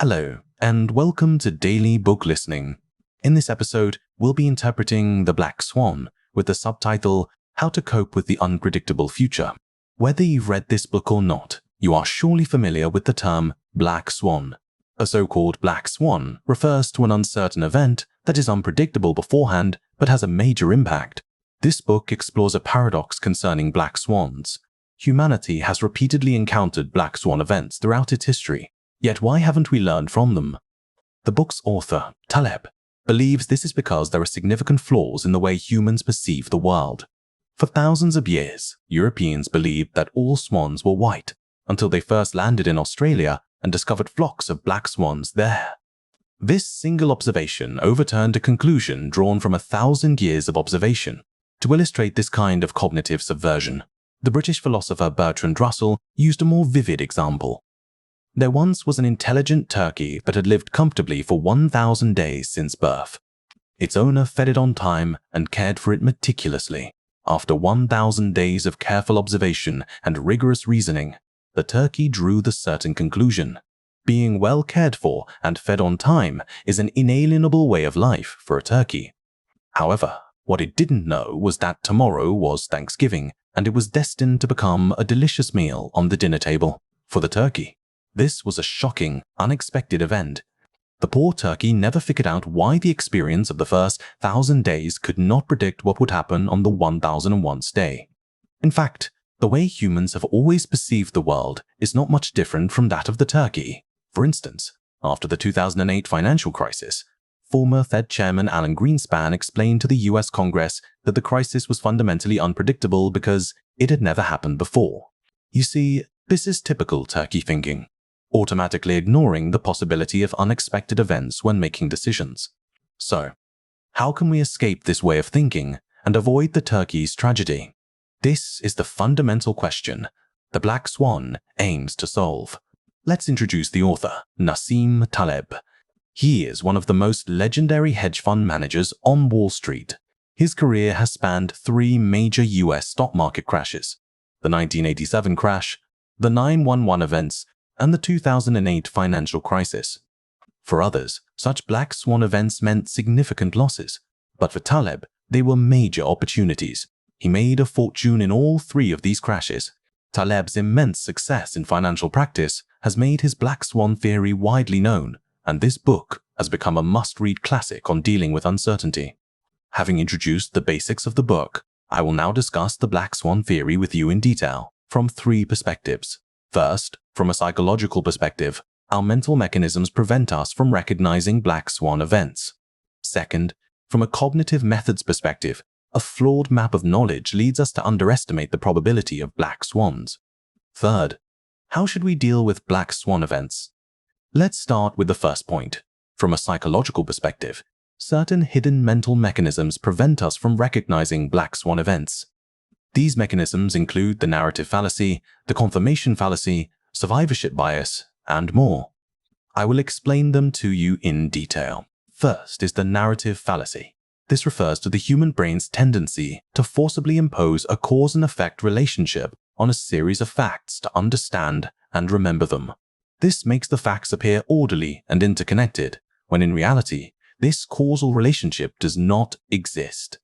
Hello, and welcome to Daily Book Listening. In this episode, we'll be interpreting The Black Swan with the subtitle, How to Cope with the Unpredictable Future. Whether you've read this book or not, you are surely familiar with the term Black Swan. A so-called Black Swan refers to an uncertain event that is unpredictable beforehand but has a major impact. This book explores a paradox concerning black swans. Humanity has repeatedly encountered black swan events throughout its history. Yet why haven't we learned from them? The book's author, Taleb, believes this is because there are significant flaws in the way humans perceive the world. For thousands of years, Europeans believed that all swans were white, until they first landed in Australia and discovered flocks of black swans there. This single observation overturned a conclusion drawn from 1,000 years of observation. To illustrate this kind of cognitive subversion, the British philosopher Bertrand Russell used a more vivid example. There once was an intelligent turkey that had lived comfortably for 1,000 days since birth. Its owner fed it on time and cared for it meticulously. After 1,000 days of careful observation and rigorous reasoning, the turkey drew the certain conclusion: being well cared for and fed on time is an inalienable way of life for a turkey. However, what it didn't know was that tomorrow was Thanksgiving, and it was destined to become a delicious meal on the dinner table for the turkey. This was a shocking, unexpected event. The poor turkey never figured out why the experience of the first 1,000 days could not predict what would happen on the 1,001st day. In fact, the way humans have always perceived the world is not much different from that of the turkey. For instance, after the 2008 financial crisis, former Fed Chairman Alan Greenspan explained to the US Congress that the crisis was fundamentally unpredictable because it had never happened before. You see, this is typical turkey thinking, automatically ignoring the possibility of unexpected events when making decisions. So, how can we escape this way of thinking and avoid the turkey's tragedy? This is the fundamental question The Black Swan aims to solve. Let's introduce the author, Nassim Taleb. He is one of the most legendary hedge fund managers on Wall Street. His career has spanned 3 major US stock market crashes: the 1987 crash, the 9/11 events, and the 2008 financial crisis. For others, such black swan events meant significant losses, but for Taleb, they were major opportunities. He made a fortune in all 3 of these crashes. Taleb's immense success in financial practice has made his black swan theory widely known, and this book has become a must-read classic on dealing with uncertainty. Having introduced the basics of the book, I will now discuss the black swan theory with you in detail from 3 perspectives. First, from a psychological perspective, our mental mechanisms prevent us from recognizing black swan events. Second, from a cognitive methods perspective, a flawed map of knowledge leads us to underestimate the probability of black swans. Third, how should we deal with black swan events? Let's start with the first point. From a psychological perspective, certain hidden mental mechanisms prevent us from recognizing black swan events. These mechanisms include the narrative fallacy, the confirmation fallacy, survivorship bias, and more. I will explain them to you in detail. First is the narrative fallacy. This refers to the human brain's tendency to forcibly impose a cause and effect relationship on a series of facts to understand and remember them. This makes the facts appear orderly and interconnected, when in reality, this causal relationship does not exist.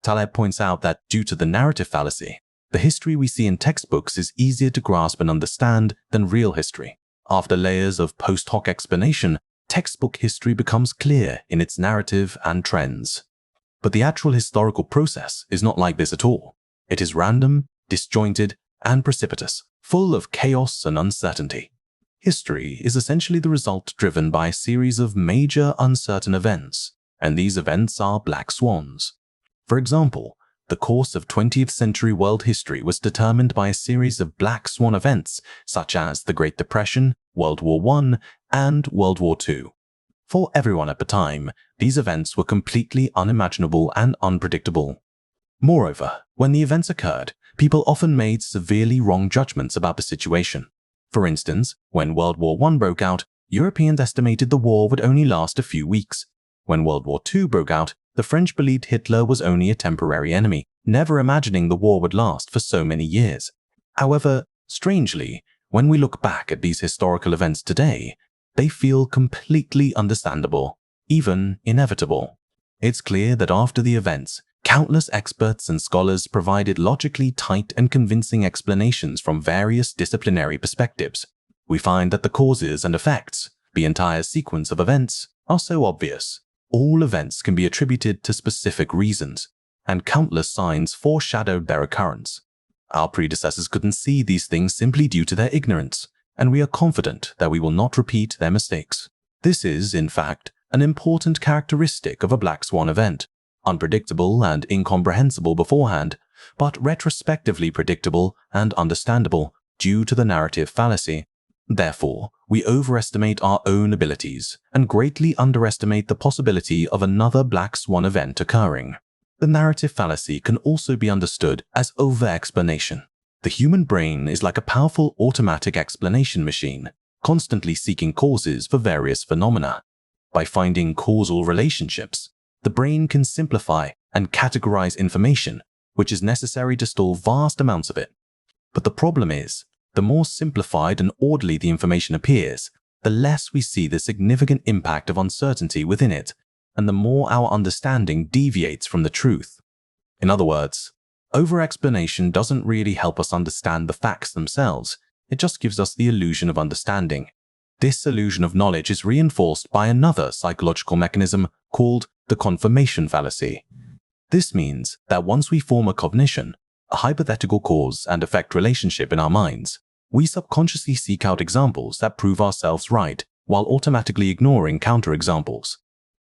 Taleb points out that due to the narrative fallacy, the history we see in textbooks is easier to grasp and understand than real history. After layers of post hoc explanation, textbook history becomes clear in its narrative and trends. But the actual historical process is not like this at all. It is random, disjointed, and precipitous, full of chaos and uncertainty. History is essentially the result driven by a series of major uncertain events, and these events are black swans. For example, the course of 20th century world history was determined by a series of black swan events such as the Great Depression, World War I, and World War II. For everyone at the time, these events were completely unimaginable and unpredictable. Moreover, when the events occurred, people often made severely wrong judgments about the situation. For instance, when World War I broke out, Europeans estimated the war would only last a few weeks. When World War II broke out, the French believed Hitler was only a temporary enemy, never imagining the war would last for so many years. However, strangely, when we look back at these historical events today, they feel completely understandable, even inevitable. It's clear that after the events, countless experts and scholars provided logically tight and convincing explanations from various disciplinary perspectives. We find that the causes and effects, the entire sequence of events, are so obvious. All events can be attributed to specific reasons, and countless signs foreshadowed their occurrence. Our predecessors couldn't see these things simply due to their ignorance, and we are confident that we will not repeat their mistakes. This is, in fact, an important characteristic of a black swan event, unpredictable and incomprehensible beforehand, but retrospectively predictable and understandable due to the narrative fallacy. Therefore, we overestimate our own abilities and greatly underestimate the possibility of another black swan event occurring. The narrative fallacy can also be understood as over-explanation. The human brain is like a powerful automatic explanation machine, constantly seeking causes for various phenomena. By finding causal relationships, the brain can simplify and categorize information, which is necessary to store vast amounts of it. But the problem is, the more simplified and orderly the information appears, the less we see the significant impact of uncertainty within it, and the more our understanding deviates from the truth. In other words, over-explanation doesn't really help us understand the facts themselves, it just gives us the illusion of understanding. This illusion of knowledge is reinforced by another psychological mechanism called the confirmation fallacy. This means that once we form a cognition, a hypothetical cause and effect relationship in our minds, we subconsciously seek out examples that prove ourselves right while automatically ignoring counterexamples.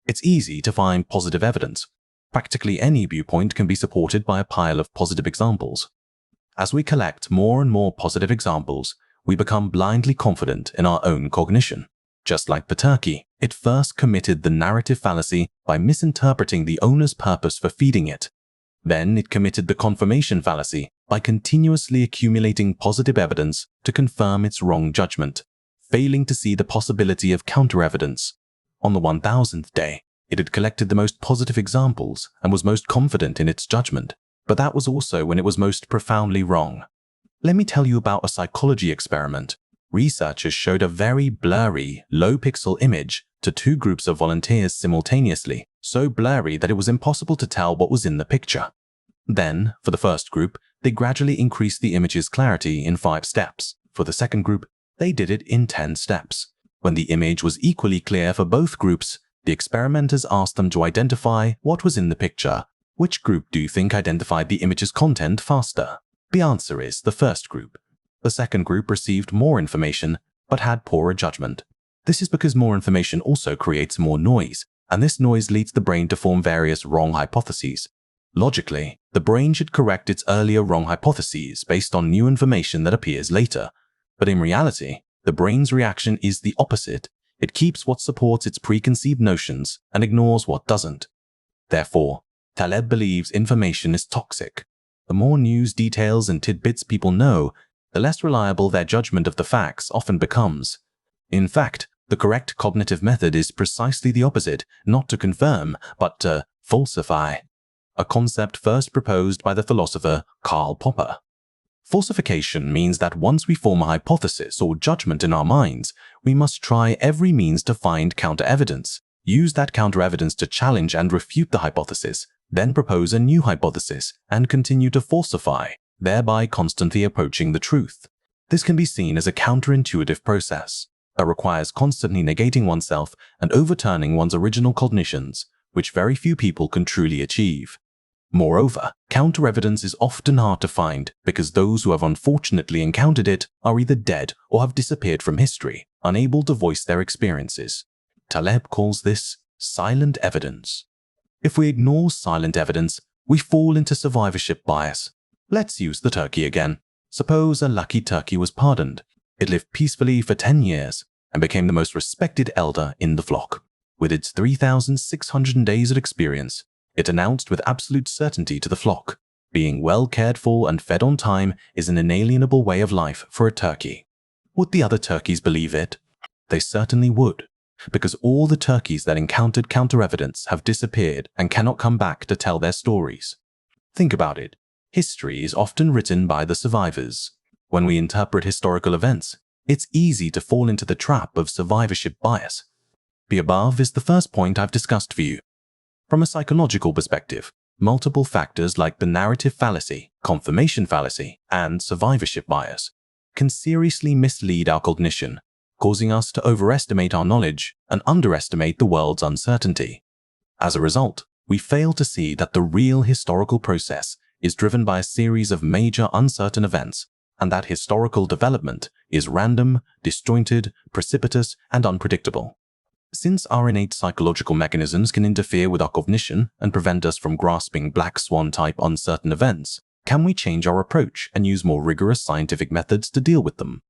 It's easy to find positive evidence. Practically any viewpoint can be supported by a pile of positive examples. As we collect more and more positive examples, we become blindly confident in our own cognition. Just like the turkey, it first committed the narrative fallacy by misinterpreting the owner's purpose for feeding it. Then it committed the confirmation fallacy by continuously accumulating positive evidence to confirm its wrong judgment, failing to see the possibility of counter-evidence. On the 1000th day, it had collected the most positive examples and was most confident in its judgment, but that was also when it was most profoundly wrong. Let me tell you about a psychology experiment. Researchers showed a very blurry, low-pixel image to two groups of volunteers simultaneously, so blurry that it was impossible to tell what was in the picture. Then, for the first group, they gradually increased the image's clarity in 5 steps. For the second group, they did it in 10 steps. When the image was equally clear for both groups, the experimenters asked them to identify what was in the picture. Which group do you think identified the image's content faster? The answer is the first group. The second group received more information, but had poorer judgment. This is because more information also creates more noise, and this noise leads the brain to form various wrong hypotheses. Logically, the brain should correct its earlier wrong hypotheses based on new information that appears later. But in reality, the brain's reaction is the opposite. It keeps what supports its preconceived notions and ignores what doesn't. Therefore, Taleb believes information is toxic. The more news details and tidbits people know, the less reliable their judgment of the facts often becomes. In fact, the correct cognitive method is precisely the opposite, not to confirm, but to falsify, a concept first proposed by the philosopher Karl Popper. Falsification means that once we form a hypothesis or judgment in our minds, we must try every means to find counter-evidence, use that counter-evidence to challenge and refute the hypothesis, then propose a new hypothesis and continue to falsify, thereby constantly approaching the truth. This can be seen as a counterintuitive process that requires constantly negating oneself and overturning one's original cognitions, which very few people can truly achieve. Moreover, counter-evidence is often hard to find because those who have unfortunately encountered it are either dead or have disappeared from history, unable to voice their experiences. Taleb calls this silent evidence. If we ignore silent evidence, we fall into survivorship bias. Let's use the turkey again. Suppose a lucky turkey was pardoned. It lived peacefully for 10 years and became the most respected elder in the flock. With its 3,600 days of experience, it announced with absolute certainty to the flock, being well cared for and fed on time is an inalienable way of life for a turkey. Would the other turkeys believe it? They certainly would, because all the turkeys that encountered counter-evidence have disappeared and cannot come back to tell their stories. Think about it. History is often written by the survivors. When we interpret historical events, it's easy to fall into the trap of survivorship bias. The above is the first point I've discussed for you. From a psychological perspective, multiple factors like the narrative fallacy, confirmation fallacy, and survivorship bias can seriously mislead our cognition, causing us to overestimate our knowledge and underestimate the world's uncertainty. As a result, we fail to see that the real historical process is driven by a series of major uncertain events, and that historical development is random, disjointed, precipitous, and unpredictable. Since our innate psychological mechanisms can interfere with our cognition and prevent us from grasping black swan-type uncertain events, can we change our approach and use more rigorous scientific methods to deal with them?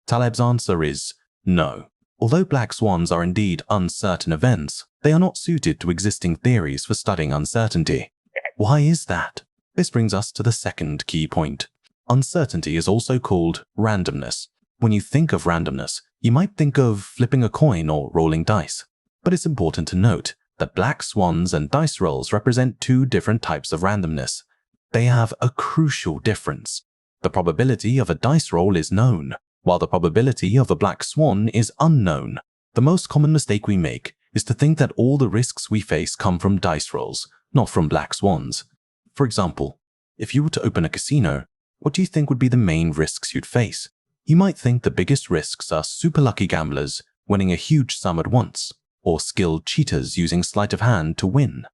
Taleb's answer is no. Although black swans are indeed uncertain events, they are not suited to existing theories for studying uncertainty. Why is that? This brings us to the second key point. Uncertainty is also called randomness. When you think of randomness, you might think of flipping a coin or rolling dice. But it's important to note that black swans and dice rolls represent two different types of randomness. They have a crucial difference. The probability of a dice roll is known, while the probability of a black swan is unknown. The most common mistake we make is to think that all the risks we face come from dice rolls, not from black swans. For example, if you were to open a casino, what do you think would be the main risks you'd face? You might think the biggest risks are super lucky gamblers winning a huge sum at once, or skilled cheaters using sleight of hand to win.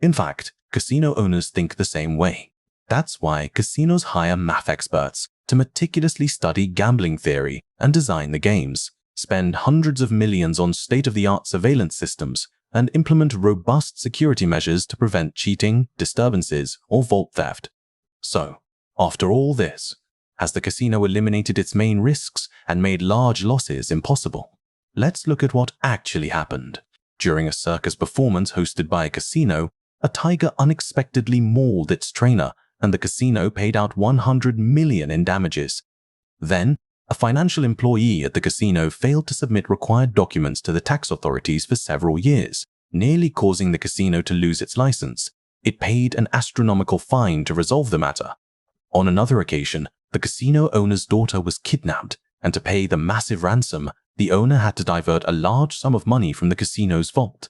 In fact, casino owners think the same way. That's why casinos hire math experts to meticulously study gambling theory and design the games, spend hundreds of millions on state-of-the-art surveillance systems, and implement robust security measures to prevent cheating, disturbances, or vault theft. So, after all this, has the casino eliminated its main risks and made large losses impossible? Let's look at what actually happened. During a circus performance hosted by a casino, a tiger unexpectedly mauled its trainer, and the casino paid out $100 million in damages. Then, a financial employee at the casino failed to submit required documents to the tax authorities for several years, nearly causing the casino to lose its license. It paid an astronomical fine to resolve the matter. On another occasion, the casino owner's daughter was kidnapped, and to pay the massive ransom, the owner had to divert a large sum of money from the casino's vault.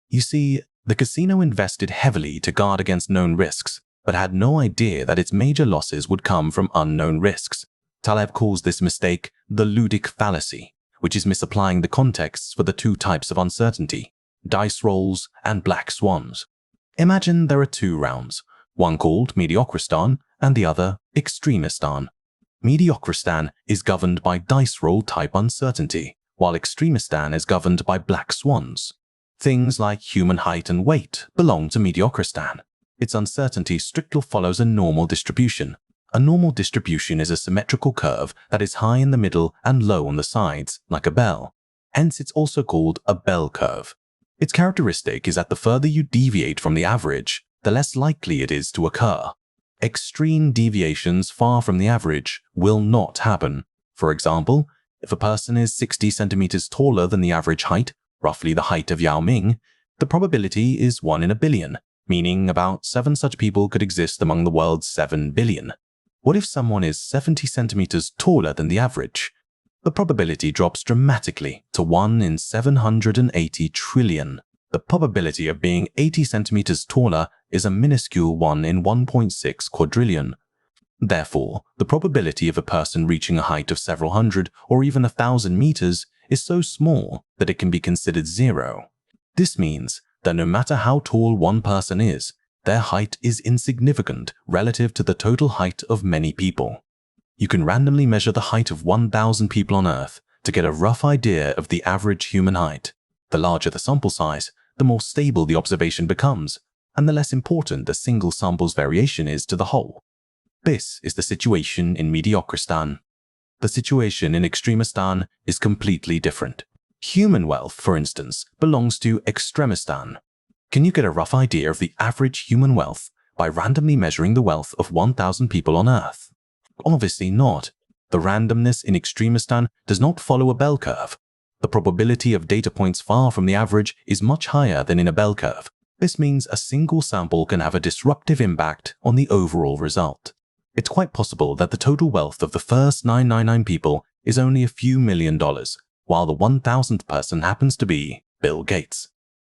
You see, the casino invested heavily to guard against known risks, but had no idea that its major losses would come from unknown risks. Taleb calls this mistake the ludic fallacy, which is misapplying the contexts for the two types of uncertainty, dice rolls and black swans. Imagine there are two rounds, one called Mediocristan and the other Extremistan. Mediocristan is governed by dice roll type uncertainty, while Extremistan is governed by black swans. Things like human height and weight belong to Mediocristan. Its uncertainty strictly follows a normal distribution. A normal distribution is a symmetrical curve that is high in the middle and low on the sides, like a bell. Hence, it's also called a bell curve. Its characteristic is that the further you deviate from the average, the less likely it is to occur. Extreme deviations far from the average will not happen. For example, if a person is 60 centimeters taller than the average height, roughly the height of Yao Ming, the probability is 1 in a billion, meaning about 7 such people could exist among the world's 7 billion. What if someone is 70 centimeters taller than the average? The probability drops dramatically to 1 in 780 trillion. The probability of being 80 centimeters taller is a minuscule 1 in 1.6 quadrillion. Therefore, the probability of a person reaching a height of several hundred or even 1,000 meters is so small that it can be considered zero. This means that no matter how tall one person is, their height is insignificant relative to the total height of many people. You can randomly measure the height of 1,000 people on Earth to get a rough idea of the average human height. The larger the sample size, the more stable the observation becomes, and the less important the single sample's variation is to the whole. This is the situation in Mediocristan. The situation in Extremistan is completely different. Human wealth, for instance, belongs to Extremistan. Can you get a rough idea of the average human wealth by randomly measuring the wealth of 1,000 people on Earth? Obviously not. The randomness in Extremistan does not follow a bell curve. The probability of data points far from the average is much higher than in a bell curve. This means a single sample can have a disruptive impact on the overall result. It's quite possible that the total wealth of the first 999 people is only a few $1,000,000, while the 1,000th person happens to be Bill Gates.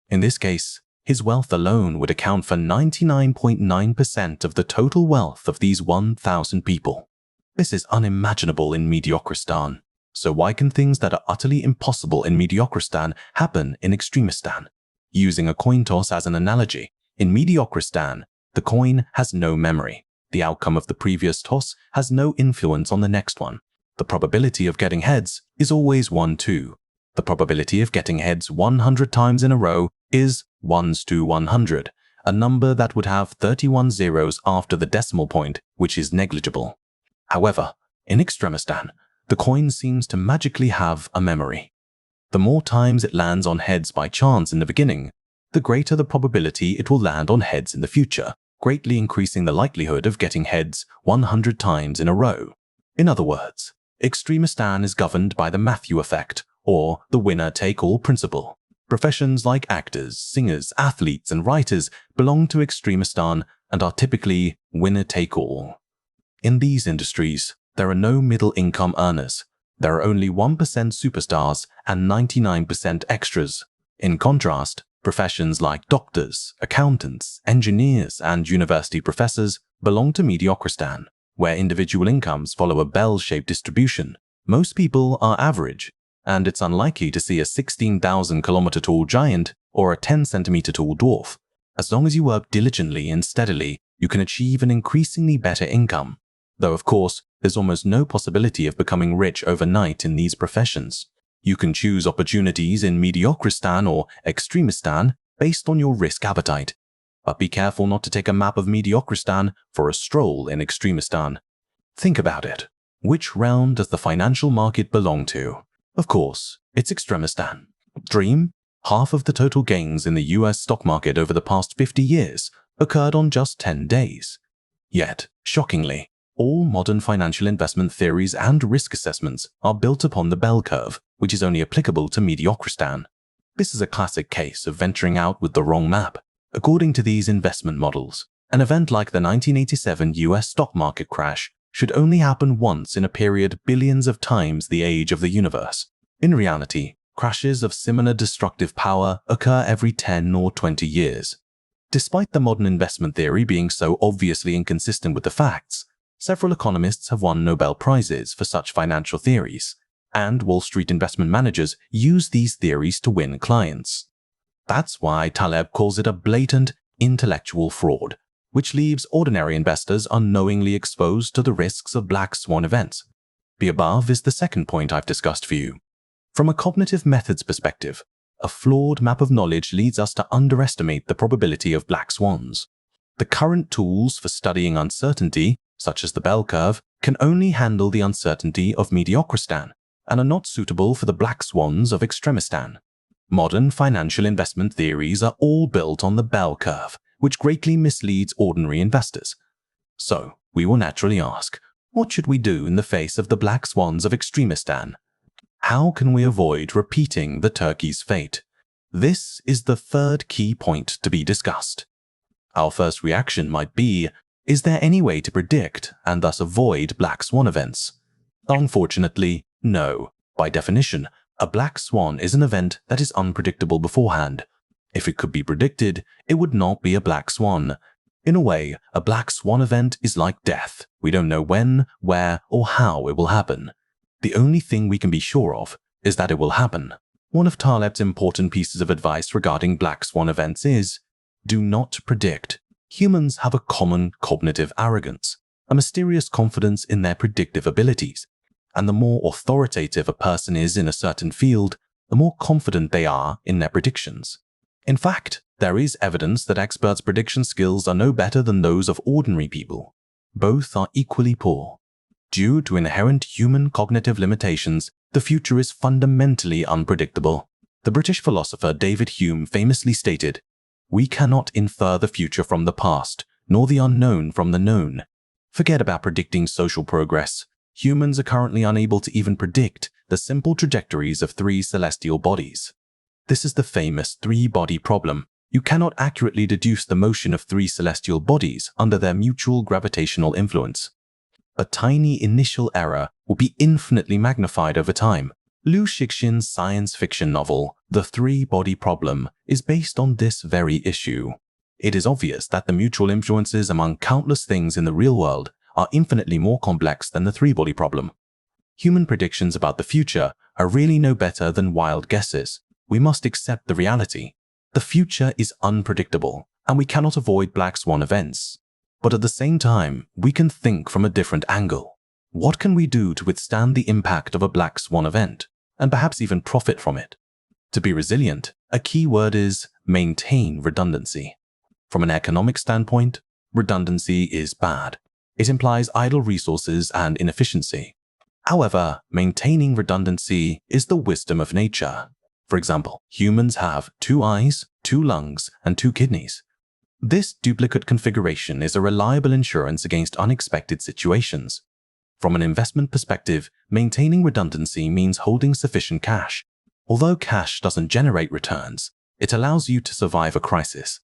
In this case, his wealth alone would account for 99.9% of the total wealth of these 1,000 people. This is unimaginable in Mediocristan. So why can things that are utterly impossible in Mediocristan happen in Extremistan? Using a coin toss as an analogy, in Mediocristan, the coin has no memory. The outcome of the previous toss has no influence on the next one. The probability of getting heads is always 1-2. The probability of getting heads 100 times in a row is 1/100, a number that would have 31 zeros after the decimal point, which is negligible. However, in Extremistan, the coin seems to magically have a memory. The more times it lands on heads by chance in the beginning, the greater the probability it will land on heads in the future, greatly increasing the likelihood of getting heads 100 times in a row. In other words, Extremistan is governed by the Matthew effect, or the winner-take-all principle. Professions like actors, singers, athletes, and writers belong to Extremistan and are typically winner-take-all. In these industries, there are no middle-income earners. There are only 1% superstars and 99% extras. In contrast, professions like doctors, accountants, engineers, and university professors belong to Mediocristan, where individual incomes follow a bell-shaped distribution. Most people are average, and it's unlikely to see a 16,000-kilometer tall giant or a 10-centimeter tall dwarf. As long as you work diligently and steadily, you can achieve an increasingly better income. Though, of course, there's almost no possibility of becoming rich overnight in these professions. You can choose opportunities in Mediocristan or Extremistan based on your risk appetite. But be careful not to take a map of Mediocristan for a stroll in Extremistan. Think about it. Which realm does the financial market belong to? Of course, it's Extremistan. Dream? Half of the total gains in the US stock market over the past 50 years occurred on just 10 days. Yet, shockingly, all modern financial investment theories and risk assessments are built upon the bell curve, which is only applicable to Mediocristan. This is a classic case of venturing out with the wrong map. According to these investment models, an event like the 1987 US stock market crash should only happen once in a period billions of times the age of the universe. In reality, crashes of similar destructive power occur every 10 or 20 years. Despite the modern investment theory being so obviously inconsistent with the facts, several economists have won Nobel Prizes for such financial theories, and Wall Street investment managers use these theories to win clients. That's why Taleb calls it a blatant intellectual fraud, which leaves ordinary investors unknowingly exposed to the risks of black swan events. The above is the second point I've discussed for you. From a cognitive methods perspective, a flawed map of knowledge leads us to underestimate the probability of black swans. The current tools for studying uncertainty, such as the bell curve, can only handle the uncertainty of Mediocristan and are not suitable for the black swans of Extremistan. Modern financial investment theories are all built on the bell curve, which greatly misleads ordinary investors. So, we will naturally ask, what should we do in the face of the black swans of Extremistan? How can we avoid repeating the turkey's fate? This is the third key point to be discussed. Our first reaction might be, is there any way to predict and thus avoid black swan events? Unfortunately, no. By definition, a black swan is an event that is unpredictable beforehand. If it could be predicted, it would not be a black swan. In a way, a black swan event is like death. We don't know when, where, or how it will happen. The only thing we can be sure of is that it will happen. One of Taleb's important pieces of advice regarding black swan events is, do not predict. Humans have a common cognitive arrogance, a mysterious confidence in their predictive abilities, and the more authoritative a person is in a certain field, the more confident they are in their predictions. In fact, there is evidence that experts' prediction skills are no better than those of ordinary people. Both are equally poor. Due to inherent human cognitive limitations, the future is fundamentally unpredictable. The British philosopher David Hume famously stated, "We cannot infer the future from the past, nor the unknown from the known." Forget about predicting social progress. Humans are currently unable to even predict the simple trajectories of three celestial bodies. This is the famous three-body problem. You cannot accurately deduce the motion of three celestial bodies under their mutual gravitational influence. A tiny initial error will be infinitely magnified over time. Liu Cixin's science fiction novel, The Three-Body Problem, is based on this very issue. It is obvious that the mutual influences among countless things in the real world are infinitely more complex than the three-body problem. Human predictions about the future are really no better than wild guesses. We must accept the reality. The future is unpredictable, and we cannot avoid black swan events. But at the same time, we can think from a different angle. What can we do to withstand the impact of a black swan event, and perhaps even profit from it? To be resilient, a key word is maintain redundancy. From an economic standpoint, redundancy is bad. It implies idle resources and inefficiency. However, maintaining redundancy is the wisdom of nature. For example, humans have 2 eyes, 2 lungs, and 2 kidneys. This duplicate configuration is a reliable insurance against unexpected situations. From an investment perspective, maintaining redundancy means holding sufficient cash. Although cash doesn't generate returns, it allows you to survive a crisis.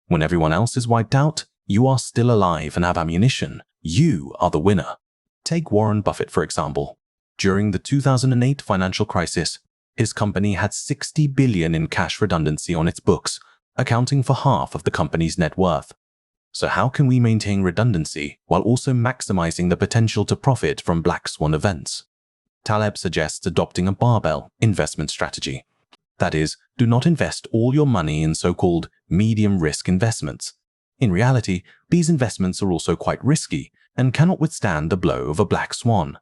When everyone else is wiped out, you are still alive and have ammunition. You are the winner. Take Warren Buffett, for example. During the 2008 financial crisis, his company had $60 billion in cash redundancy on its books, accounting for half of the company's net worth. So how can we maintain redundancy while also maximizing the potential to profit from black swan events? Taleb suggests adopting a barbell investment strategy. That is, do not invest all your money in so-called medium-risk investments. In reality, these investments are also quite risky and cannot withstand the blow of a black swan.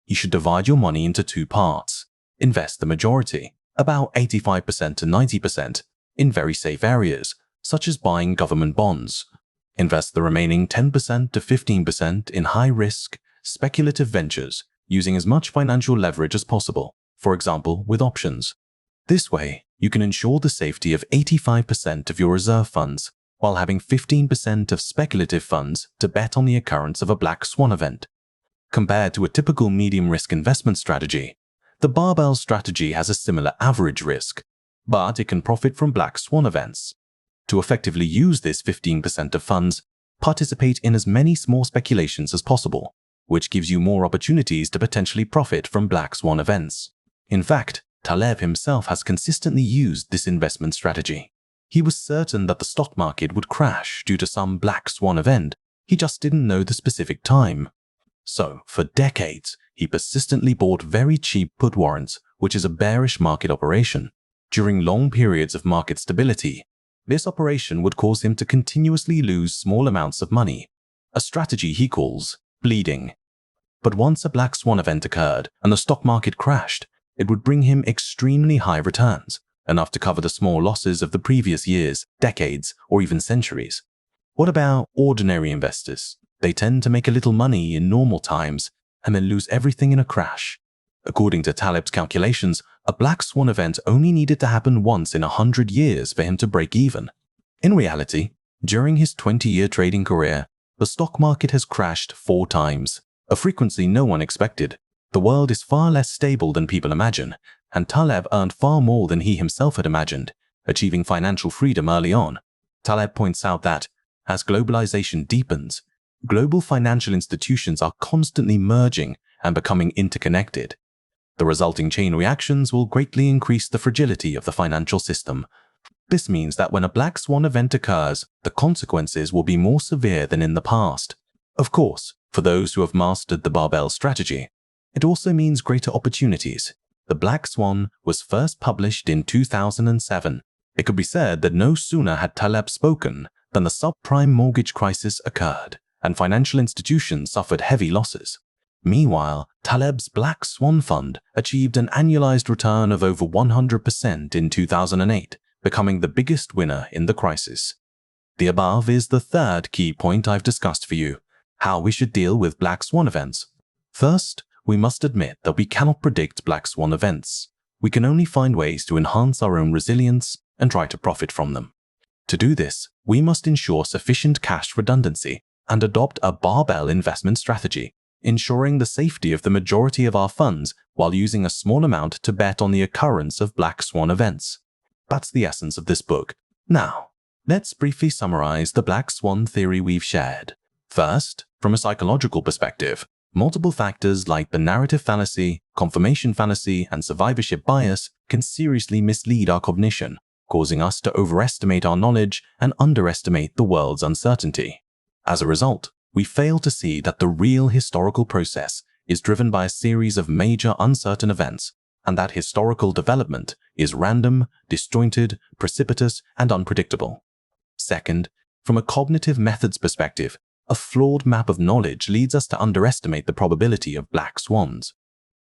You should divide your money into 2 parts. Invest the majority, about 85% to 90%, in very safe areas, such as buying government bonds. Invest the remaining 10% to 15% in high-risk, speculative ventures, using as much financial leverage as possible, for example, with options. This way, you can ensure the safety of 85% of your reserve funds, while having 15% of speculative funds to bet on the occurrence of a black swan event. Compared to a typical medium-risk investment strategy, the barbell strategy has a similar average risk, but it can profit from black swan events. To effectively use this 15% of funds, participate in as many small speculations as possible, which gives you more opportunities to potentially profit from black swan events. In fact, Taleb himself has consistently used this investment strategy. He was certain that the stock market would crash due to some black swan event. He just didn't know the specific time. So, for decades, he persistently bought very cheap put warrants, which is a bearish market operation. During long periods of market stability, this operation would cause him to continuously lose small amounts of money, a strategy he calls bleeding. But once a black swan event occurred and the stock market crashed, it would bring him extremely high returns, enough to cover the small losses of the previous years, decades, or even centuries. What about ordinary investors? They tend to make a little money in normal times and then lose everything in a crash. According to Taleb's calculations, a black swan event only needed to happen once in 100 years for him to break even. In reality, during his 20-year trading career, the stock market has crashed 4 times, a frequency no one expected. The world is far less stable than people imagine, and Taleb earned far more than he himself had imagined, achieving financial freedom early on. Taleb points out that, as globalization deepens, global financial institutions are constantly merging and becoming interconnected. The resulting chain reactions will greatly increase the fragility of the financial system. This means that when a black swan event occurs, the consequences will be more severe than in the past. Of course, for those who have mastered the barbell strategy, it also means greater opportunities. The Black Swan was first published in 2007. It could be said that no sooner had Taleb spoken than the subprime mortgage crisis occurred, and financial institutions suffered heavy losses. Meanwhile, Taleb's Black Swan Fund achieved an annualized return of over 100% in 2008, becoming the biggest winner in the crisis. The above is the 3rd key point I've discussed for you: how we should deal with black swan events. First, we must admit that we cannot predict black swan events. We can only find ways to enhance our own resilience and try to profit from them. To do this, we must ensure sufficient cash redundancy and adopt a barbell investment strategy, ensuring the safety of the majority of our funds while using a small amount to bet on the occurrence of black swan events. That's the essence of this book. Now, let's briefly summarize the black swan theory we've shared. First, from a psychological perspective, Multiple factors like the narrative fallacy, confirmation fallacy, and survivorship bias can seriously mislead our cognition, causing us to overestimate our knowledge and underestimate the world's uncertainty. As a result, we fail to see that the real historical process is driven by a series of major uncertain events, and that historical development is random, disjointed, precipitous, and unpredictable. Second, from a cognitive methods perspective, a flawed map of knowledge leads us to underestimate the probability of black swans.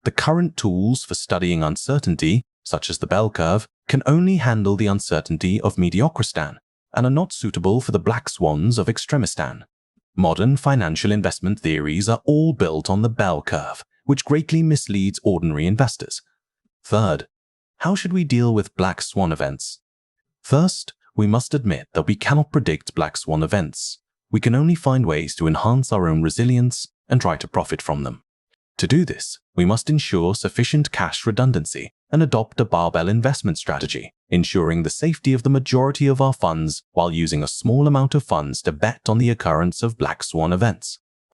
The current tools for studying uncertainty, such as the bell curve, can only handle the uncertainty of mediocristan and are not suitable for the black swans of extremistan. Modern financial investment theories are all built on the bell curve, which greatly misleads ordinary investors. Third, how should we deal with black swan events? First, we must admit that we cannot predict black swan events. We can only find ways to enhance our own resilience and try to profit from them. To do this, we must ensure sufficient cash redundancy and adopt a barbell investment strategy, ensuring the safety of the majority of our funds while using a small amount of funds to bet on the occurrence of black swan events.